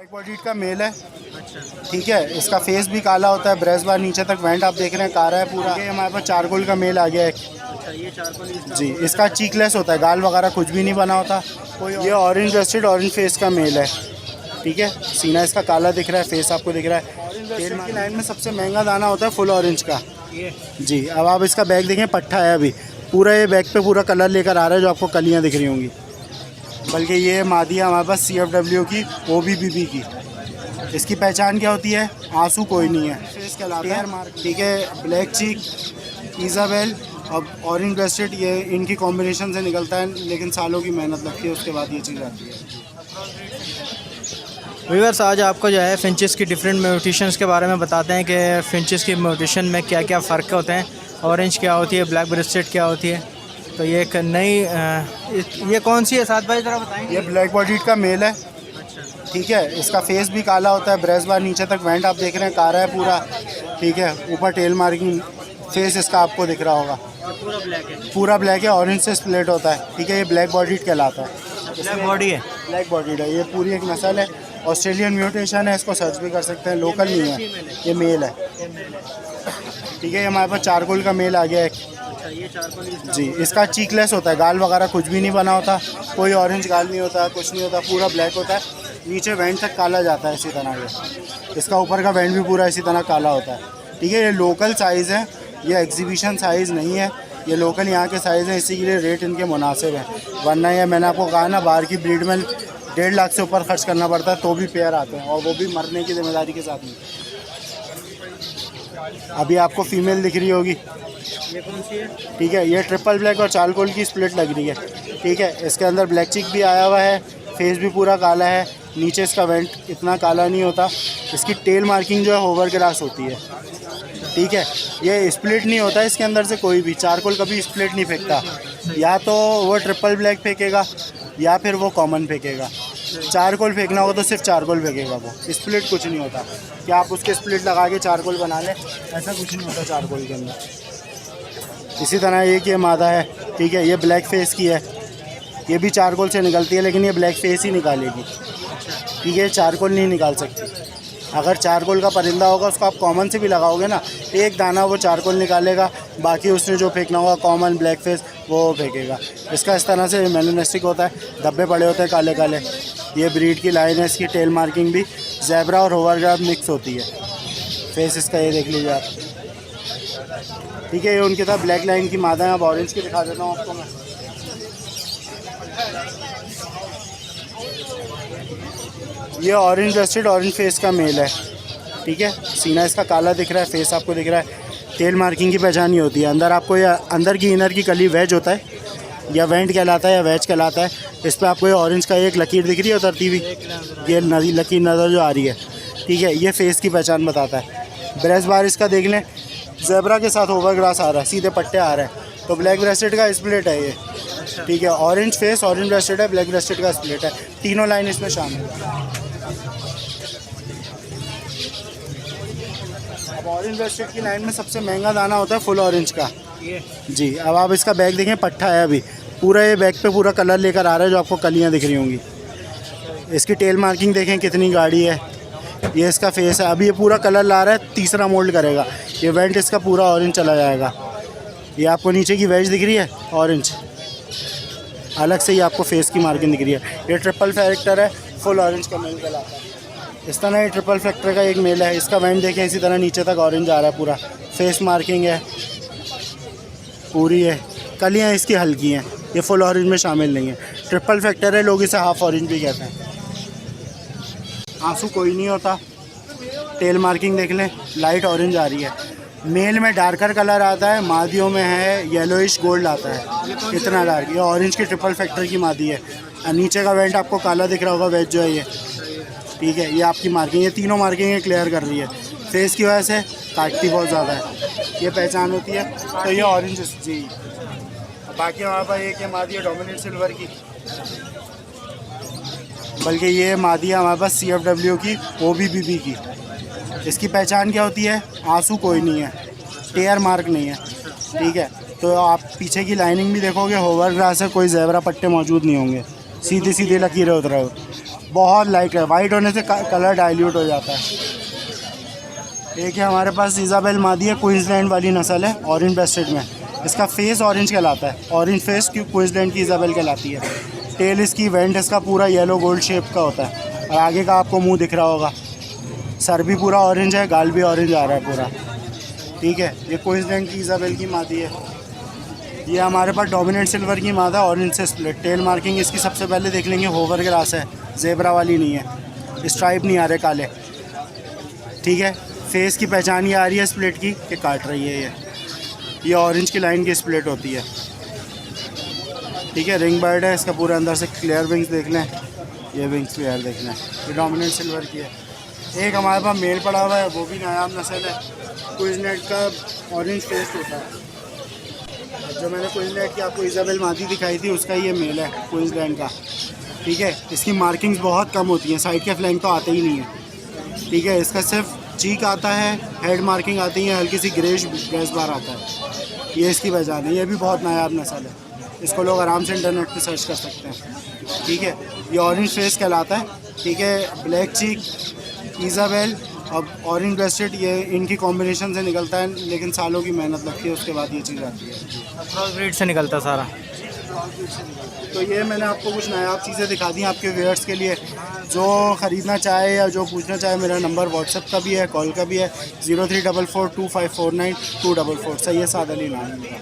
Black bodied का mail है। ठीक है, इसका फेस भी काला होता है, ब्रेस्ट बार नीचे तक वेंट आप देख रहे हैं काला है पूरा। ये हमारे पास चारकोल का मेल आ गया है। ये चारकोल जी, इसका चीकलेस होता है, गाल वगैरह कुछ भी नहीं बना होता कोई। ये ऑरेंज रस्टेड ऑरेंज फेस का मेल है। ठीक है, सीना इसका काला दिख रहा है, फेस आपको दिख रहा है। तेल की लाइन में सबसे महंगा दाना होता है फुल ऑरेंज का। जी, अब आप इसका बैग देखें, पट्टा है अभी पूरा, ये बैग पे पूरा कलर लेकर आ रहा है जो आपको कलियाँ दिख रही होंगी। बल्कि ये मादी है हमारे पास CFW की, OBBB की। इसकी पहचान क्या होती है? आंसू कोई नहीं है, फेस कहलाता है। ठीक है, ब्लैक चीक, इजाबेल और ऑरेंज ब्रेस्टेड, ये इनकी कॉम्बिनेशन से निकलता है, लेकिन सालों की मेहनत लगती है, उसके बाद ये चीज़ आती है। व्यूअर्स, आज आपको जो है फिंचेस की डिफरेंट म्यूटेशंस के बारे में बताते हैं कि फिंचेस की म्यूटेशन में क्या क्या फ़र्क होते हैं। ऑरेंज क्या होती है, ब्लैक ब्रेस्टेड क्या होती है। तो ये एक नई ये कौन सी है साथ भाई, ज़रा बताएंगे। ये ब्लैक बॉडीड का मेल है। ठीक है, इसका फेस भी काला होता है, ब्रेस्ट बार नीचे तक वेंट आप देख रहे हैं काला है पूरा। ठीक है, ऊपर टेल मार्किंग, फेस इसका आपको दिख रहा होगा पूरा ब्लैक है, ऑरेंज से स्प्लिट होता है। ठीक है, ये ब्लैक बॉडीड कहलाता है। ब्लैक बॉडी है, ब्लैक बॉडीड है, ये पूरी एक नस्ल है, ऑस्ट्रेलियन म्यूटेशन है, इसको सर्च भी कर सकते हैं, लोकल नहीं है, ये मेल है। ठीक है, ये हमारे पास चारकोल का मेल आ गया है। ये चारकोल जी, इसका चीकलेस होता है, गाल वगैरह कुछ भी नहीं बना होता, कोई ऑरेंज गाल नहीं होता, कुछ नहीं होता, पूरा ब्लैक होता है, नीचे वेंट तक काला जाता है इसी तरह। ये इसका ऊपर का वेंट भी पूरा इसी तरह काला होता है। ठीक है, ये लोकल साइज़ है, ये एग्जीबिशन साइज़ नहीं है, ये लोकल यहाँ के साइज़ हैं, इसी के लिए रेट इनके मुनासिब हैं। वरना ये मैंने आपको कहा ना, बाहर की ब्रीड में 1.5 लाख से ऊपर खर्च करना पड़ता है तो भी पेयर आते हैं, और वो भी मरने की जिम्मेदारी के साथ में। अभी आपको फीमेल दिख रही होगी, ये कौन सी है? ठीक है, ये ट्रिपल ब्लैक और चारकोल की स्प्लिट लग रही है। ठीक है, इसके अंदर ब्लैक चिक भी आया हुआ है, फेस भी पूरा काला है, नीचे इसका वेंट इतना काला नहीं होता। इसकी टेल मार्किंग जो है होवर ग्रास होती है। ठीक है, ये स्प्लिट नहीं होता इसके अंदर से कोई भी, चारकोल कभी स्प्लिट नहीं फेंकता, या तो वो ट्रिपल ब्लैक फेंकेगा या फिर वो कॉमन फेंकेगा। चारकोल फेंकना होगा तो सिर्फ चारकोल फेंकेगा, वो स्प्लिट कुछ नहीं होता कि आप उसके स्प्लिट लगा के चारकोल बना लें, ऐसा कुछ नहीं होता चारकोल के अंदर। इसी तरह एक ये मादा है। ठीक है, ये ब्लैक फेस की है, ये भी चारकोल से निकलती है, लेकिन ये ब्लैक फेस ही निकालेगी। ठीक है, चारकोल नहीं निकाल सकती। अगर चारकोल का परिंदा होगा उसको आप कॉमन से भी लगाओगे ना, एक दाना वो चारकोल निकालेगा, बाकी उसने जो फेंकना होगा कॉमन ब्लैक फेस वो फेंकेगा। इसका इस तरह से मेलानिस्टिक होता है, धब्बे पड़े होते हैं काले काले। ये ब्रीड की लाइन है, इसकी टेल मार्किंग भी ज़ेब्रा और होवरक्राफ्ट मिक्स होती है। फेस इसका ये देख लीजिए आप। ठीक है, ये उनके साथ ब्लैक लाइन की मादा है। अब ऑरेंज की दिखा देता हूँ आपको मैं। ये ऑरेंज रस्टेड ऑरेंज फेस का मेल है। ठीक है, सीना इसका काला दिख रहा है, फेस आपको दिख रहा है। टेल मार्किंग की पहचान ही होती है। अंदर आपको ये अंदर की इनर की कली वेज होता है, या वेंट कहलाता है या वेज कहलाता है। इस पर आपको ये ऑरेंज का एक लकीर दिख रही है उतरती हुई, ये लकीर नज़र जो आ रही है। ठीक है, ये फेस की पहचान बताता है। ब्रेस्ट बार इसका देख लें, ज़ेब्रा के साथ ओवरग्रास आ रहा है, सीधे पट्टे आ रहे हैं, तो ब्लैक ब्रेस्टेड का स्प्लिट है ये। ठीक है, ऑरेंज फेस ऑरेंज ब्रेस्टेड है, ब्लैक ब्रेस्टेड का स्प्लिट है, तीनों लाइन इसमें शामिल है। अब ऑरेंज ब्रेस्टेड की लाइन में सबसे महंगा दाना होता है फुल ऑरेंज का। जी, अब आप इसका बैग देखें, पट्टा है अभी पूरा, ये बैग पे पूरा कलर लेकर आ रहा है जो आपको कलियाँ दिख रही होंगी। इसकी टेल मार्किंग देखें कितनी गाढ़ी है। ये इसका फेस है, अभी ये पूरा कलर ला रहा है, तीसरा मोल्ड करेगा, ये वेंट इसका पूरा ऑरेंज चला जाएगा। ये आपको नीचे की वेज दिख रही है ऑरेंज, अलग से ही आपको फेस की मार्किंग दिख रही है। ये ट्रिपल फैक्टर है, फुल ऑरेंज का मेल कहलाता है। इस तरह ये ट्रिपल फैक्टर का एक मेल है, इसका वेंट देखें इसी तरह नीचे तक ऑरेंज आ रहा है, पूरा फेस मार्किंग है पूरी है, कलियाँ इसकी हल्की हैं, ये फुल ऑरेंज में शामिल नहीं है। ट्रिपल फैक्टर है, लोग इसे हाफ ऑरेंज भी कहते हैं। आंसू कोई नहीं होता, टेल मार्किंग देख लें, लाइट ऑरेंज आ रही है। मेल में डार्कर कलर आता है, मादियों में है येलोइश गोल्ड आता है, इतना डार्क। ये ऑरेंज की ट्रिपल फैक्टर की मादी है। नीचे का वेंट आपको काला दिख रहा होगा, वेज जो है ये। ठीक है, ये आपकी मार्किंग, ये तीनों मार्किंग क्लियर कर रही है। फेस की वजह से काटती बहुत ज़्यादा है, ये पहचान होती है। तो ये ऑरेंज जी। बाकी हमारे पास एक ये मादी है डोमिनेंट सिल्वर की, बल्कि ये मादी है हमारे पास CFW की, OBBB की। इसकी पहचान क्या होती है? आंसू कोई नहीं है, टेयर मार्क नहीं है। ठीक है, तो आप पीछे की लाइनिंग भी देखोगे, होवर ग्रास है, कोई ज़ेब्रा पट्टे मौजूद नहीं होंगे, सीधी सीधी लकीरें उतर रहे हो। बहुत लाइट है, वाइट होने से कलर डाइल्यूट हो जाता है। एक है हमारे पास इजाबेल मादी है, क्वींसलैंड वाली नस्ल है, ऑरेंज ब्रेस्टेड में। इसका फेस ऑरेंज कहलाता है, ऑरेंज फेस क्यों क्वींसलैंड की इजाबेल कहलाती है। टेल इसकी वेंट इसका पूरा येलो गोल्ड शेप का होता है और आगे का आपको मुंह दिख रहा होगा। सर भी पूरा ऑरेंज है, गाल भी ऑरेंज आ रहा है पूरा, ठीक है। ये क्वींसलैंड की इजाबेल की मादी है। ये हमारे पास डोमिनेंट सिल्वर की मादा, ऑरेंज से स्प्लिट। टेल मार्किंग इसकी सबसे पहले देख लेंगे होवर ग्रास है, जेब्रा वाली नहीं है, स्ट्राइप नहीं आ रहे काले, ठीक है। फेस की पहचान ये आ रही है स्प्लिट की कि काट रही है ये ऑरेंज की लाइन की स्प्लिट होती है, ठीक है। रिंग बर्ड है, इसका पूरा अंदर से क्लियर विंग्स देख लें, ये विंग्स क्लियर देख लें, ये डोमिनेंट सिल्वर की है। एक हमारे पास मेल पड़ा हुआ है, वो भी नायाब नस्ल है, क्वींसलैंड का ऑरेंज फेस होता है। जो मैंने क्वींसलैंड की आपको इजाबेल मादी दिखाई थी उसका ये मेल है क्वींसलैंड का, ठीक है। इसकी मार्किंग्स बहुत कम होती हैं, साइड के फ्लैंक तो आते ही नहीं है, ठीक है। इसका सिर्फ चीक आता है, हेड मार्किंग आती है, हल्की सी ग्रेश गैस बार आता है, ये इसकी पहचान है। ये भी बहुत नायाब नस्ल है, इसको लोग आराम से इंटरनेट पे सर्च कर सकते हैं, ठीक है। ये ऑरेंज फेस कहलाता है, ठीक है। ब्लैक चीक, इजाबेल और ऑरेंज ब्रेस्टेड, ये इनकी कॉम्बिनेशन से निकलता है, लेकिन सालों की मेहनत लगती है, उसके बाद ये चीज़ आती है। क्रॉस ब्रीड से निकलता सारा। तो ये मैंने आपको कुछ नायाब चीज़ें दिखा दी आपके व्यूअर्स के लिए। जो ख़रीदना चाहे या जो पूछना चाहे, मेरा नंबर व्हाट्सएप का भी है, कॉल का भी है, 03442549 244। सही है, साद अली नाम है मेरा।